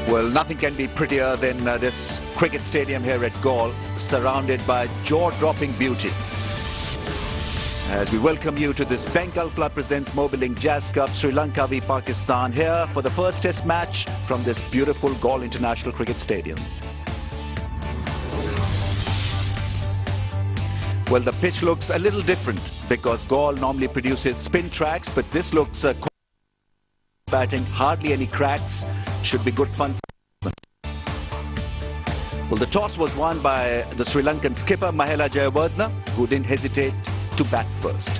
Well, nothing can be prettier than this cricket stadium here at Galle, surrounded by jaw-dropping beauty. As we welcome you to this Bengal Club presents Mobilink Jazz Cup, Sri Lanka v Pakistan, here for the first test match from this beautiful Galle International Cricket Stadium. Well, the pitch looks a little different because Galle normally produces spin tracks, but this looks batting, hardly any cracks. Should be good fun. Well, the toss was won by the Sri Lankan skipper Mahela Jayawardene, who didn't hesitate to bat first.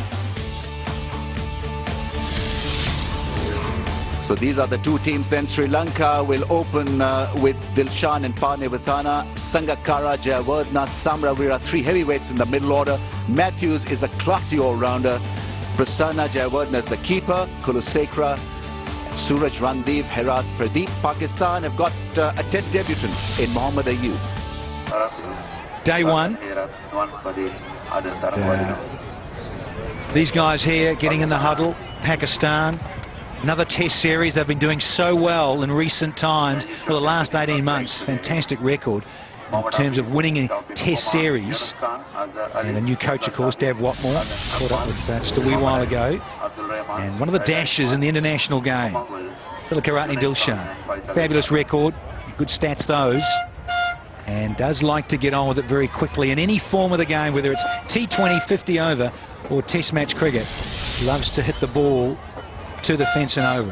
So these are the two teams then. Sri Lanka will open with Dilshan and Parnevithana, Sangakkara, Jayawardene, Samravira, three heavyweights in the middle order. Matthews is a classy all-rounder. Prasanna Jayawardene is the keeper. Kulusekara, Suraj Randeep, Herat Pradeep. Pakistan have got a test debutant in Mohammad Ayub. Day one. These guys here getting in the huddle. Pakistan, another test series. They've been doing so well in recent times for the last 18 months. Fantastic record in terms of winning a test series. And a new coach, of course, Dave Watmore, caught up with just a wee while ago. And one of the dashes in the international game, Tilakaratne Dilshan. Fabulous record, good stats those. And does like to get on with it very quickly in any form of the game, whether it's T20, 50 over, or test match cricket. Loves to hit the ball to the fence and over.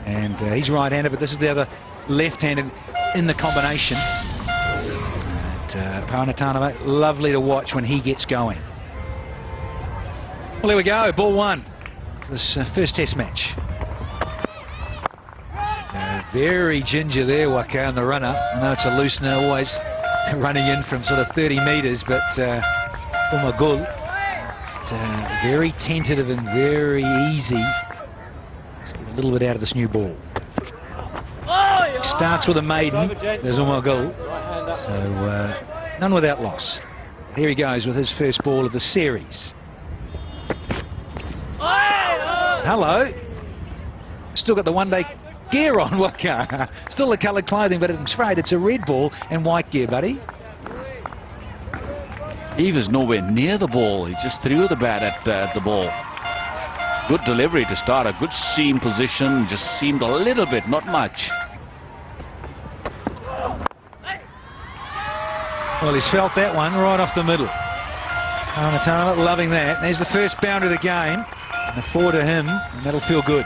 And he's right-handed, but this is the other left-handed in the combination. Parnevithana, lovely to watch when he gets going. Well, there we go, ball one. This first test match. Very ginger there, Waka, on the run-up. I know it's a loosener, always running in from sort of 30 metres, but Umagul, very tentative and very easy. Let's get a little bit out of this new ball. Starts with a maiden, there's Umagul. So none without loss. Here he goes with his first ball of the series. Hello. Still got the one-day gear on, Waka. Still the coloured clothing, but I'm afraid it's a red ball and white gear, buddy. He was nowhere near the ball. He just threw the bat at the ball. Good delivery to start, a good seam position. Just seamed a little bit, not much. Well, he's felt that one right off the middle. Parnevithana loving that. There's the first boundary of the game. And a four to him, and that'll feel good.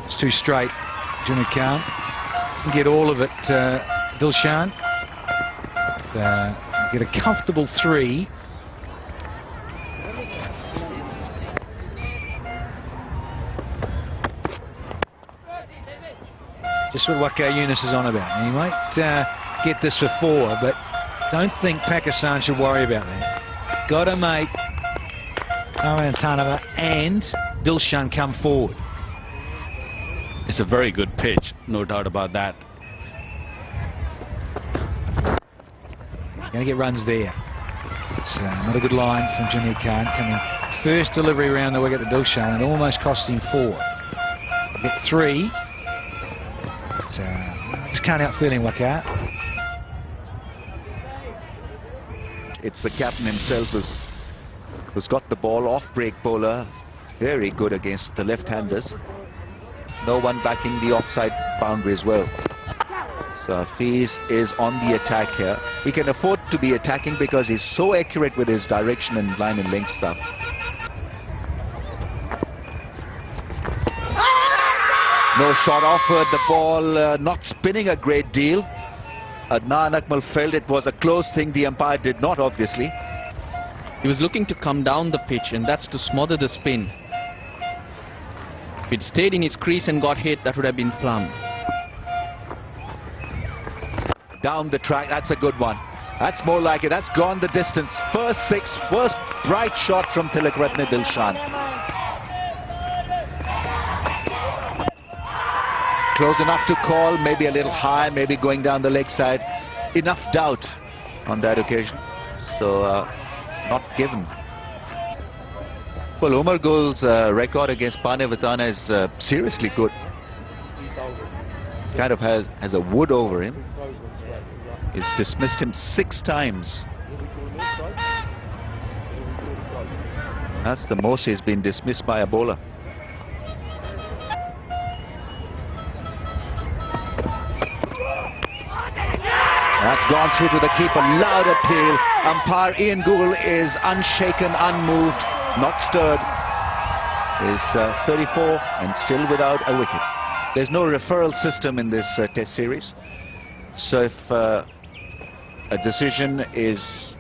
It's too straight. Jimmy Khan can get all of it. Dilshan get a comfortable three. Just what Waka Yunus is on about. He might get this for four, but don't think Pakistan should worry about that. Got to make Parnevithana and Dilshan come forward. It's a very good pitch, no doubt about that. Going to get runs there. It's not a good line from Jimmy Khan. Coming first delivery around the wicket to Dilshan, and almost cost him four. Get three. Just can't help feeling Waka. It's the captain himself who's got the ball, off break bowler, very good against the left-handers. No one backing the offside boundary as well. So Hafiz is on the attack here. He can afford to be attacking because he's so accurate with his direction and line and length stuff. No shot offered, the ball not spinning a great deal. Adnan Akmal felt it was a close thing. The umpire did not, obviously. He was looking to come down the pitch, and that's to smother the spin. If it stayed in his crease and got hit, that would have been plumb. Down the track, that's a good one. That's more like it. That's gone the distance. First six, first bright shot from Tilakaratne Dilshan. Close enough to call, maybe a little high, maybe going down the leg side. Enough doubt on that occasion. So, not given. Well, Umar Gul's record against Panevitana is seriously good. Kind of has a wood over him. He's dismissed him 6 times. That's the most he's been dismissed by a bowler. That's gone through to the keeper. Loud appeal. Umpire Ian Gould is unshaken, unmoved, not stirred. Is 34 and still without a wicket. There's no referral system in this test series. So if a decision is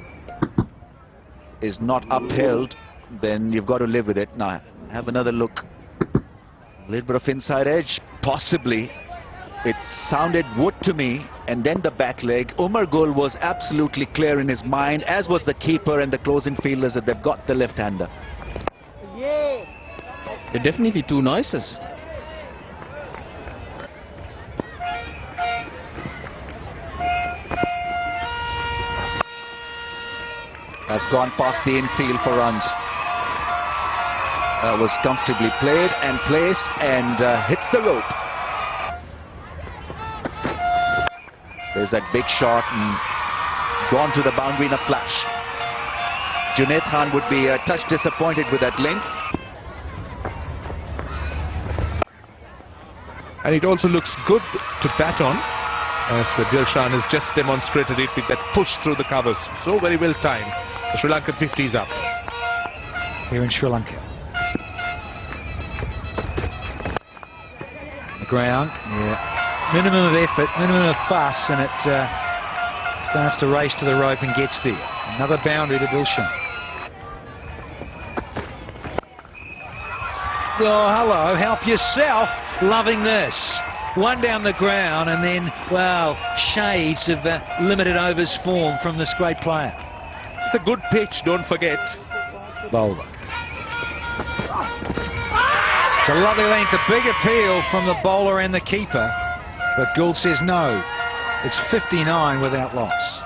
not upheld, then you've got to live with it. Now, have another look. A little bit of inside edge, possibly. It sounded wood to me, and then the back leg. Umar Gul was absolutely clear in his mind, as was the keeper and the closing fielders, that they've got the left-hander. There are definitely two noises. Has gone past the infield for runs. Was comfortably played and placed and hits the rope. There's that big shot and gone to the boundary in a flash. Junaid Khan would be a touch disappointed with that length. And it also looks good to bat on, as Dilshan has just demonstrated it with that push through the covers. So very well timed. The Sri Lankan 50 is up. Here in Sri Lanka. The ground, yeah. Minimum of effort, minimum of fuss, and it starts to race to the rope and gets there. Another boundary to Dilshan. Oh, hello, help yourself. Loving this. One down the ground, and then, well, shades of limited overs form from this great player. It's a good pitch, don't forget. Bowler. It's a lovely length, a big appeal from the bowler and the keeper, but Gould says no. It's 59 without loss.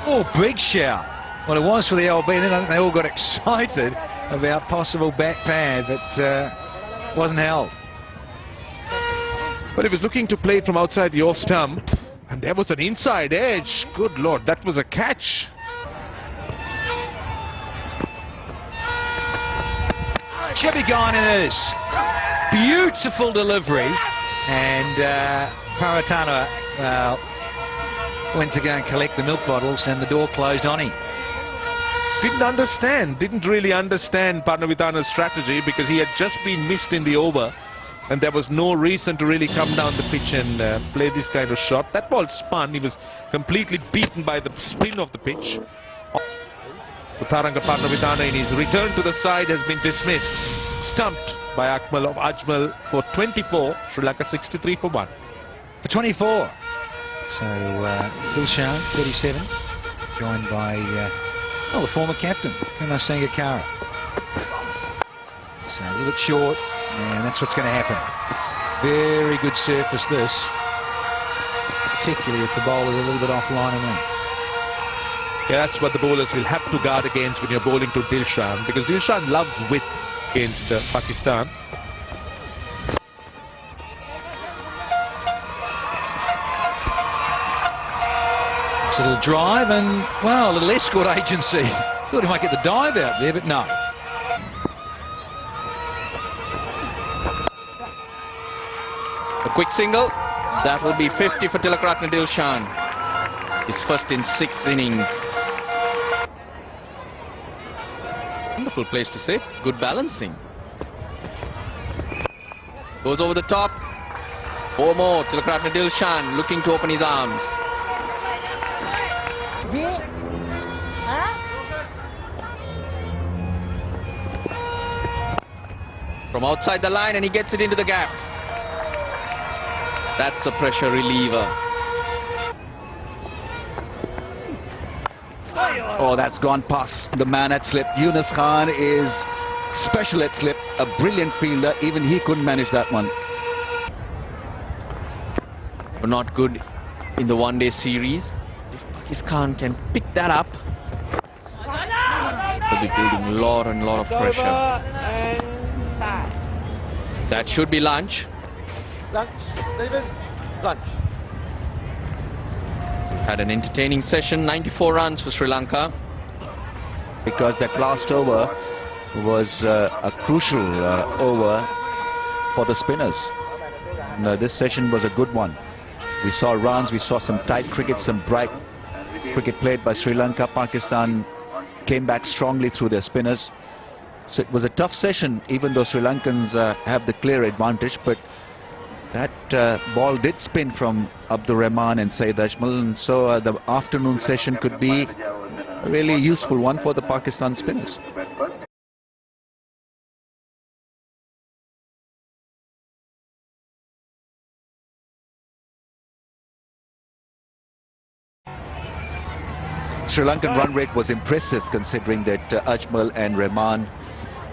Oh, big shout. Well, it was for the LB, and then I think they all got excited about possible bat pad, but wasn't held. But he was looking to play it from outside the off stump, and there was an inside edge. Good Lord, that was a catch. Chevy gone it is. Beautiful delivery, and Paratana went to go and collect the milk bottles, and the door closed on him. Didn't really understand Panevitana's strategy, because he had just been missed in the over, and there was no reason to really come down the pitch and play this kind of shot. That ball spun. He was completely beaten by the spin of the pitch. So Tharanga Panevitana, in his return to the side, has been dismissed, stumped by Ajmal for 24. Sri Lanka 63 for 1. For 24. So Dilshan, 37, joined by the former captain, Kumar Sangakkara. So a little bit short, and that's what's going to happen. Very good surface this, particularly if the bowler is a little bit offline and length. Yeah, that's what the bowlers will have to guard against when you're bowling to Dilshan, because Dilshan loves width against Pakistan. It's a little drive and, well, a little escort agency. Thought he might get the dive out there, but no. A quick single. That will be 50 for Tilakratne Dilshan. His first in 6 innings. Wonderful place to sit. Good balancing. Goes over the top. 4 more. Tilakratne Dilshan looking to open his arms. From outside the line, and he gets it into the gap. That's a pressure reliever. Oh, that's gone past the man at slip. Yunus Khan is special at slip, a brilliant fielder. Even he couldn't manage that one. But not good in the one-day series. If Pakistan can pick that up, they'll be building a lot and lot of pressure. That should be lunch. Had an entertaining session, 94 runs for Sri Lanka. Because that last over was a crucial over for the spinners. This session was a good one. We saw runs, we saw some tight cricket, some bright cricket played by Sri Lanka. Pakistan came back strongly through their spinners. So it was a tough session, even though Sri Lankans have the clear advantage. But that ball did spin from Abdur Rahman and Saeed Ajmal, and so the afternoon session could be a really useful one for the Pakistan spinners. Sri Lankan run rate was impressive, considering that Ajmal and Rahman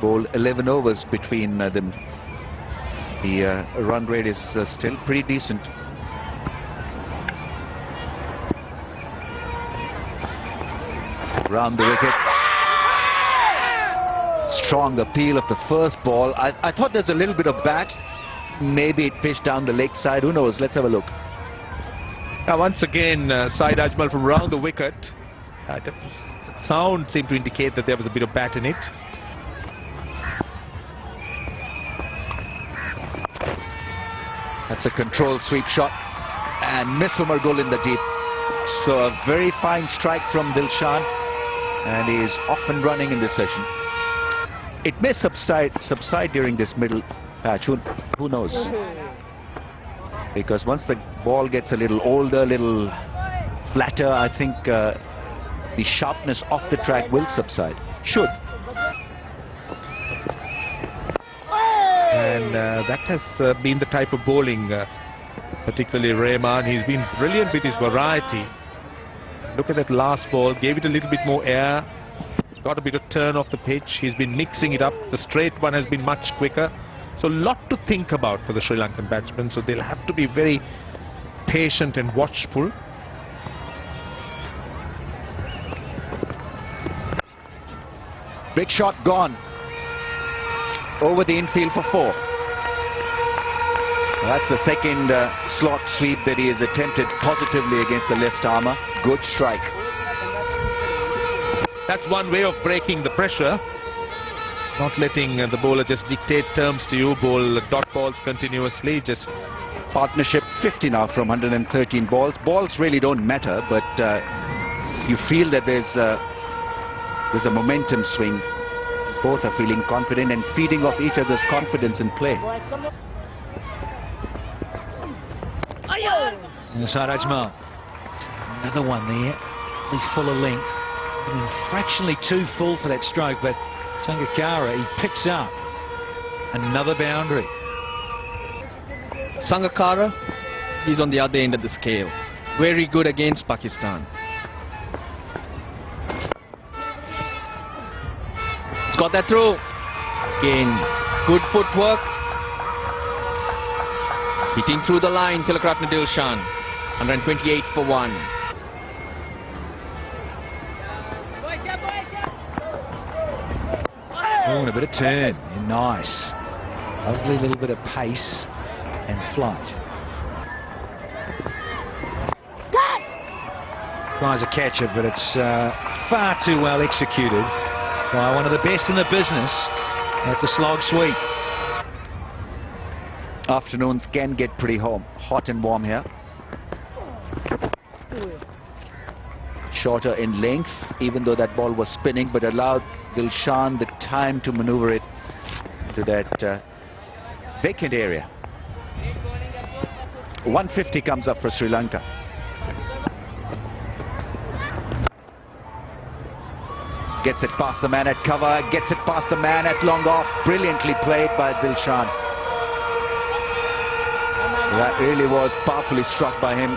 bowled 11 overs between them. The run rate is still pretty decent. Round the wicket. Strong appeal of the first ball. I thought there's a little bit of bat. Maybe it pitched down the leg side. Who knows? Let's have a look. Now once again, Saeed Ajmal from round the wicket. The sound seemed to indicate that there was a bit of bat in it. That's a controlled sweep shot and miss Umar Gul in the deep. So a very fine strike from Dilshan, and he is off and running in this session. It may subside during this middle patch. Who knows? Because once the ball gets a little older, a little flatter, I think the sharpness off the track will subside. Should. And that has been the type of bowling, particularly Rahman. He's been brilliant with his variety. Look at that last ball, gave it a little bit more air, got a bit of turn off the pitch. He's been mixing it up. The straight one has been much quicker. So a lot to think about for the Sri Lankan batsmen. So they'll have to be very patient and watchful. Big shot gone. Over the infield for 4. That's the second slot sweep that he has attempted positively against the left armour. Good strike. That's one way of breaking the pressure. Not letting the bowler just dictate terms to you, bowl dot balls continuously. Just partnership 50 now from 113 balls. Balls really don't matter, but you feel that there's a momentum swing. Both are feeling confident and feeding off each other's confidence in play. Inside Ajmal. Another one there. He's full of length. Fractionally too full for that stroke, but Sangakkara, he picks up another boundary. Sangakkara, he's on the other end of the scale. Very good against Pakistan. He's got that through. Again, good footwork. Hitting through the line, Tilakratne Dilshan. 128 for 1. Oh, and a bit of turn. Nice. Lovely little bit of pace and flight. Tries a catcher, but it's far too well executed by one of the best in the business at the slog sweep. Afternoons can get pretty hot and warm here. Shorter in length, even though that ball was spinning, but allowed Dilshan the time to maneuver it to that vacant area. 150 comes up for Sri Lanka. Gets it past the man at cover, gets it past the man at long off. Brilliantly played by Dilshan. That really was powerfully struck by him.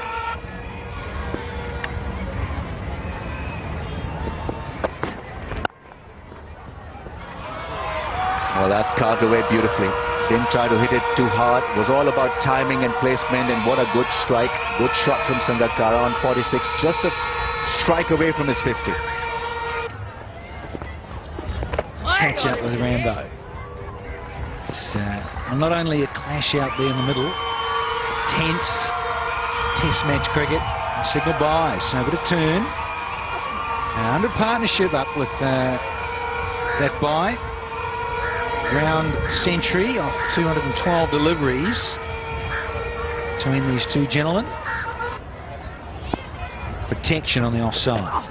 Well, that's carved away beautifully. Didn't try to hit it too hard. Was all about timing and placement, and what a good strike. Good shot from Sangakkara on 46. Just as strike away from his 50. Catch up with Rambo. It's not only a clash out there in the middle, tense test match cricket, signal buys, so a bit of turn. Under partnership up with that bye. Round century off 212 deliveries between these two gentlemen. Protection on the offside.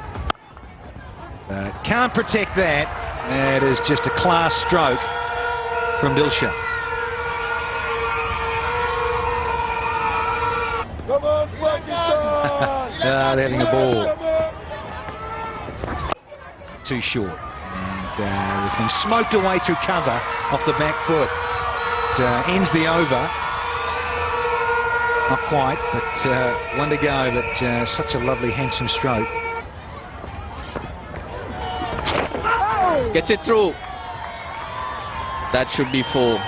Can't protect that. It is just a class stroke from Dilshan. Come on, Pakistan! They're having a ball. Too short. And it's been smoked away through cover off the back foot. It ends the over. Not quite, but one to go, but such a lovely, handsome stroke. Gets it through. That should be 4.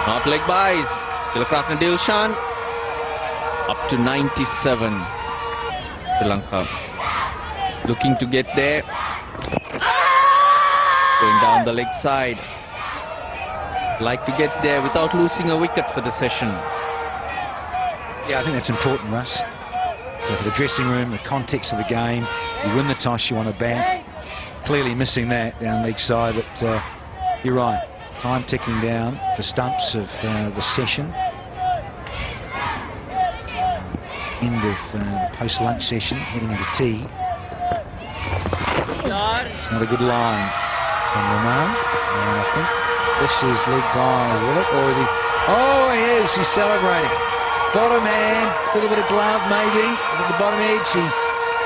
Not leg buys. Tilakratne Dilshan up to 97. Sri Lanka looking to get there. Going down the leg side. Like to get there without losing a wicket for the session. Yeah, I think that's important, Russ. So for the dressing room, the context of the game, you win the toss, you want to bat. Clearly missing that down leg side, but you're right. Time ticking down for stumps of the session. End of the post-lunch session, heading into tea. It's not a good line from Rahman. And I think this is led by Willett, or is he? Oh, he is. He's celebrating. Bottom hand, a little bit of glove maybe. At the bottom edge, he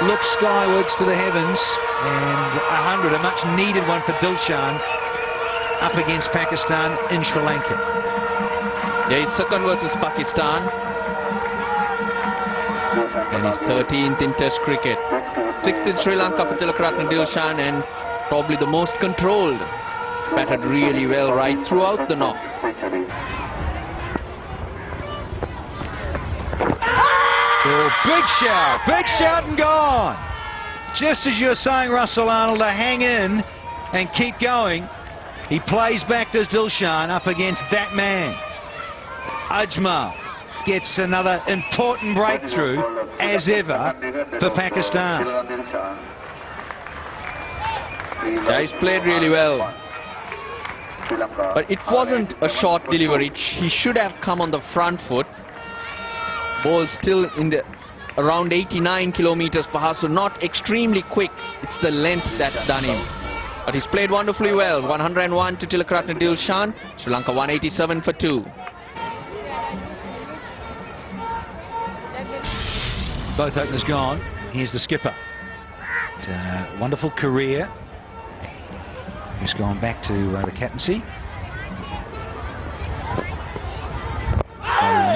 looks skywards to the heavens. And 100, a much needed one for Dilshan up against Pakistan in Sri Lanka. Yeah, his second versus Pakistan. And his 13th in Test cricket. 6th in Sri Lanka for Tilakratne Dilshan, and probably the most controlled. Batted really well right throughout the knock. Oh, big shout and gone. Just as you're saying, Russell Arnold, to hang in and keep going. He plays back to Dilshan up against that man. Ajmal gets another important breakthrough, as ever, for Pakistan. Yeah, he's played really well. But it wasn't a short delivery. He should have come on the front foot. Ball still in the around 89 kilometers per hour, so not extremely quick. It's the length that's done him. But he's played wonderfully well. 101 to Tilakratne Dilshan. Sri Lanka 187 for 2. Both openers gone. Here's the skipper. Wonderful career. He's gone back to the captaincy.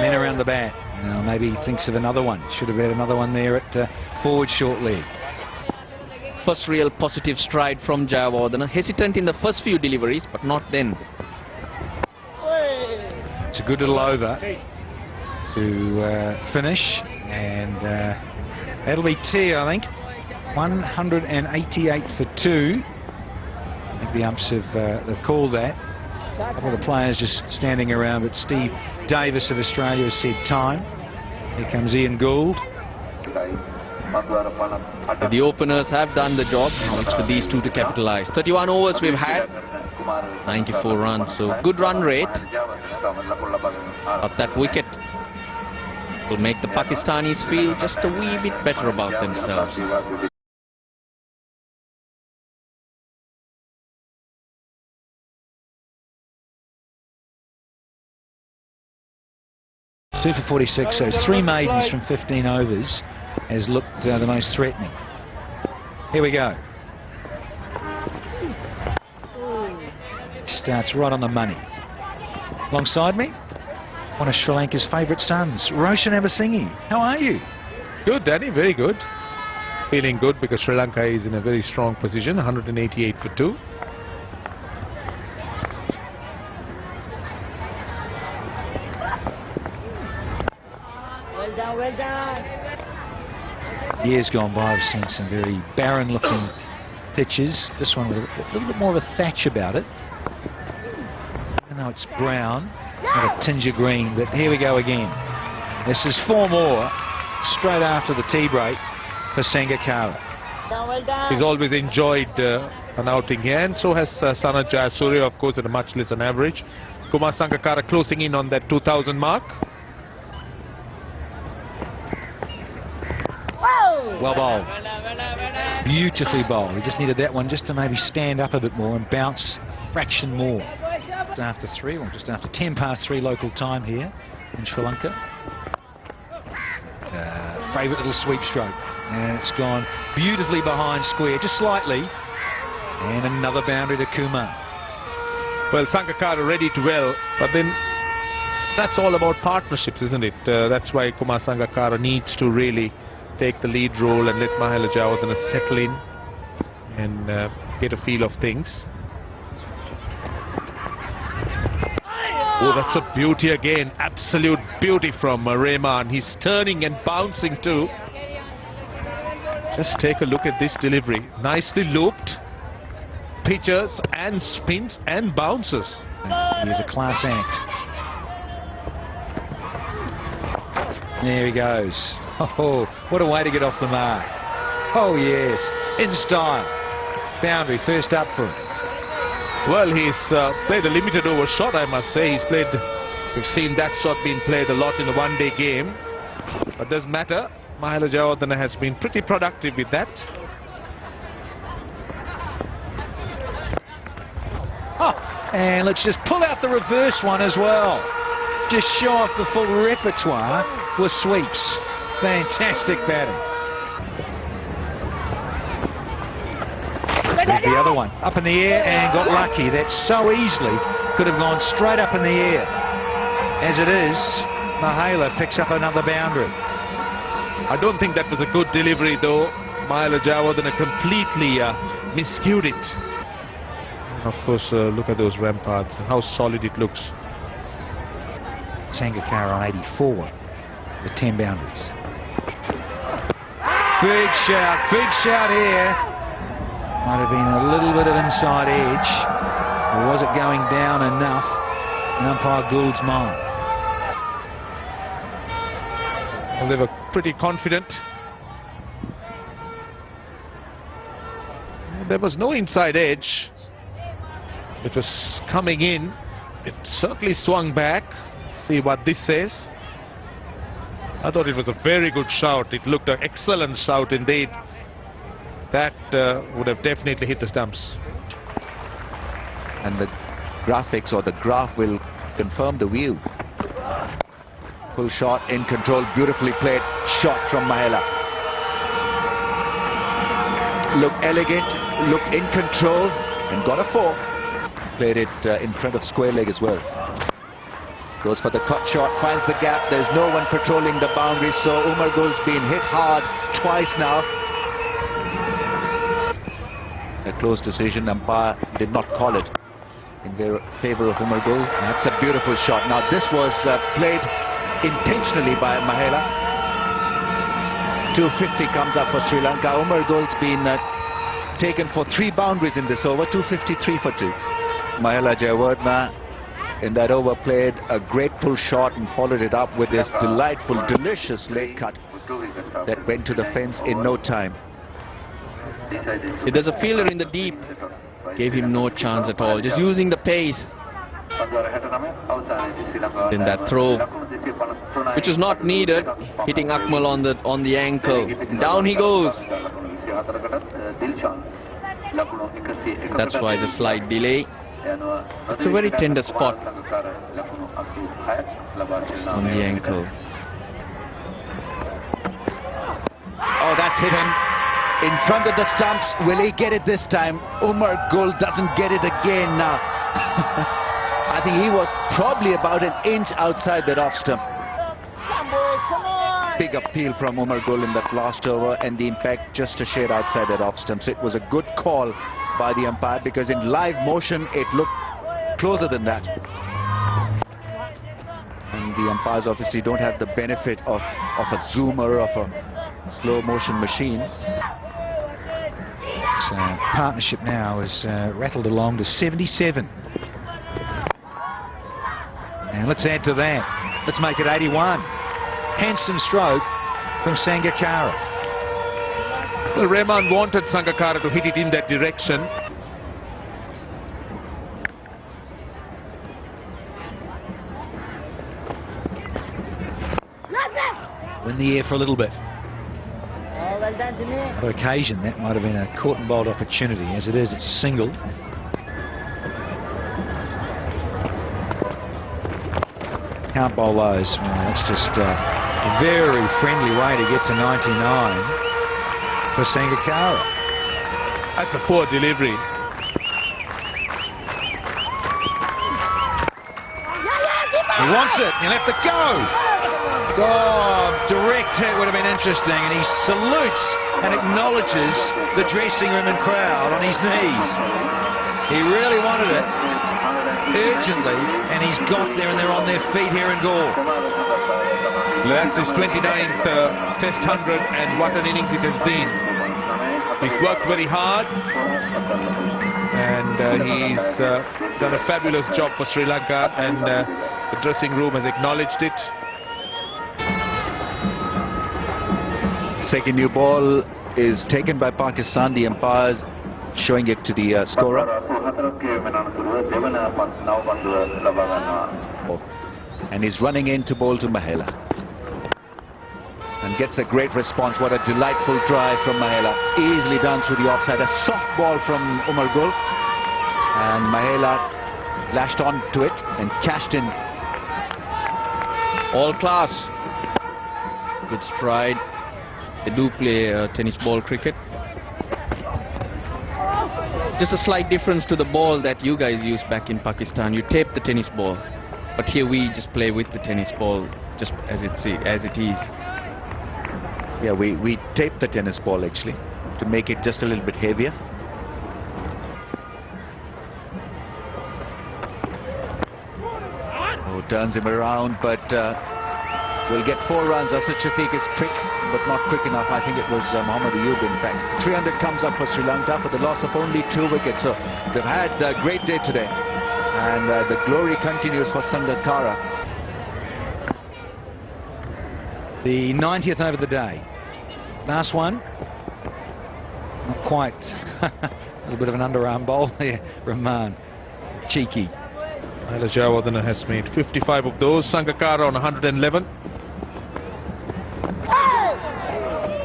Men around the bat. Now maybe he thinks of another one. Should have had another one there at forward short leg. First real positive stride from Jayawardene. Hesitant in the first few deliveries, but not then. It's a good little over to finish, and that'll be tea, I think. 188 for 2. I think the umps have called that. A couple of the players just standing around, but Steve Davis of Australia has said time. Here comes Ian Gould. The openers have done the job. Now it's for these two to capitalise. 31 overs we've had. 94 runs, so good run rate. But that wicket will make the Pakistanis feel just a wee bit better about themselves. 2 for 46, so 3 maidens from 15 overs has looked the most threatening. Here we go. Starts right on the money. Alongside me, one of Sri Lanka's favourite sons, Roshan Abasinghe. How are you? Good, Danny, very good. Feeling good because Sri Lanka is in a very strong position, 188 for 2. Well done, well done. Years gone by, we've seen some very barren-looking pitches. This one with a little bit more of a thatch about it. Even though it's brown, it's got a tinge of green, but here we go again. This is 4 more straight after the tea break for Sangakkara. He's always enjoyed an outing here, and so has Sanath Jayasuriya, of course, at a much less than average. Kumar Sangakkara closing in on that 2,000 mark. Well bowled. Beautifully bowled. He just needed that one just to maybe stand up a bit more and bounce a fraction more. Just after 3, or just after 10 past 3 local time here in Sri Lanka. Favourite little sweep stroke. And it's gone beautifully behind square, just slightly. And another boundary to Kumar. Well, Sangakkara ready to well, but then that's all about partnerships, isn't it? That's why Kumar Sangakkara needs to really take the lead role and let Mahela Jayawardene settle in and get a feel of things. Oh, that's a beauty again. Absolute beauty from Rahman. He's turning and bouncing too. Just take a look at this delivery. Nicely looped. Pitches and spins and bounces. He is a class act. There he goes. Oh, what a way to get off the mark. Oh, yes. In style. Boundary first up for him. Well, he's played a limited over shot, I must say. We've seen that shot being played a lot in a one-day game. But doesn't matter. Mahela Jayawardene has been pretty productive with that. Oh, and let's just pull out the reverse one as well. Just show off the full repertoire with sweeps. Fantastic batting. There's the other one. Up in the air and got lucky. That so easily could have gone straight up in the air. As it is, Mahela picks up another boundary. I don't think that was a good delivery though. Mahela Jayawardene completely miscued it. Of course, look at those ramparts, how solid it looks. Sangakkara on 84 with 10 boundaries. Big shout here. Might have been a little bit of inside edge. Or was it going down enough in umpire Gould's mind? Well, they were pretty confident. There was no inside edge. It was coming in. It certainly swung back. See what this says. I thought it was a very good shout. It looked an excellent shout indeed. That would have definitely hit the stumps. And the graphics or the graph will confirm the view. Full shot, in control, beautifully played shot from Mahela. Looked elegant, looked in control and got a 4. Played it in front of square leg as well. Goes for the cut shot, finds the gap. There's no one patrolling the boundary, so Umar Gul's been hit hard twice now. A close decision, umpire did not call it in favor of Umar Gul. That's a beautiful shot. Now this was played intentionally by Mahela. 250 comes up for Sri Lanka. Umar Gul's been taken for 3 boundaries in this over, 253 for 2. Mahela Jayawardene in that over played a great pull shot and followed it up with this delightful, delicious leg cut that went to the fence in no time. There's a fielder in the deep, gave him no chance at all, just using the pace. Then that throw, which was not needed, hitting Akmal on the ankle. Down he goes. That's why the slight delay. It's a very tender spot on the ankle. Oh, that's hit him in front of the stumps. Will he get it this time? Umar Gul doesn't get it again now. I think he was probably about an inch outside that off stump. Big appeal from Umar Gul in that last over, and the impact just a shade outside that off stump. So it was a good call by the umpire, because in live motion it looked closer than that. And the umpires obviously don't have the benefit of a zoomer, of a slow motion machine. This partnership now has rattled along to 77. And let's add to that. Let's make it 81. Handsome stroke from Sangakkara. Well, Rahman wanted Sangakkara to hit it in that direction. In the air for a little bit. Well done to me. Other occasion that might have been a caught and bowled opportunity. As it is, it's a single. Can't bowl those. That's just a very friendly way to get to 99 for Sangakkara. That's a poor delivery. He wants it. He'll have to go. Oh, direct hit would have been interesting, and he salutes and acknowledges the dressing room and crowd on his knees. He really wanted it urgently, and he's got there, and they're on their feet here in Galle. That's his 29th Test 100, and what an innings it has been. He's worked very hard, and he's done a fabulous job for Sri Lanka, and the dressing room has acknowledged it. Second new ball is taken by Pakistan. The umpires showing it to the scorer. And he's running in to bowl to Mahela. And gets a great response. What a delightful drive from Mahela. Easily done through the offside. A soft ball from Umar Gul. And Mahela lashed on to it and cashed in. All class. Good stride. They do play tennis ball cricket. Just a slight difference to the ball that you guys use back in Pakistan. You tape the tennis ball, but here we just play with the tennis ball just as it is. Yeah, we tape the tennis ball actually to make it just a little bit heavier. Oh, turns him around, but we'll get 4 runs. Asad Shafiq is quick, but not quick enough. I think it was Mohammad Ayub, in fact. 300 comes up for Sri Lanka for the loss of only 2 wickets. So they've had a great day today. And the glory continues for Sangakkara. The 90th over the day. Last one. Not quite. A little bit of an underarm bowl there, Rahman. Cheeky. Mahela Jayawardene has made 55 of those. Sangakkara on 111.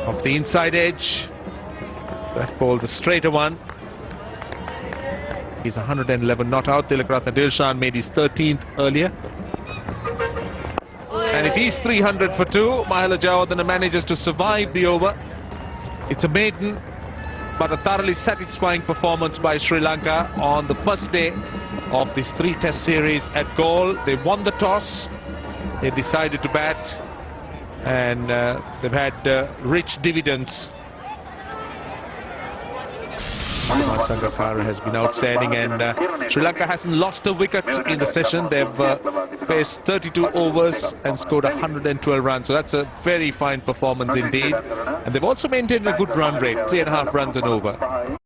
Off the inside edge. That ball, the straighter one. He's 111 not out. Tilakratne Dilshan made his 13th earlier. And it is 300 for 2. Mahela Jayawardene manages to survive the over. It's a maiden, but a thoroughly satisfying performance by Sri Lanka on the first day of this 3-test series at Galle. They won the toss. They decided to bat, and they've had rich dividends. Sangakkara has been outstanding, and Sri Lanka hasn't lost a wicket in the session. They've faced 32 overs and scored 112 runs, so that's a very fine performance indeed. And they've also maintained a good run rate, 3.5 runs and over.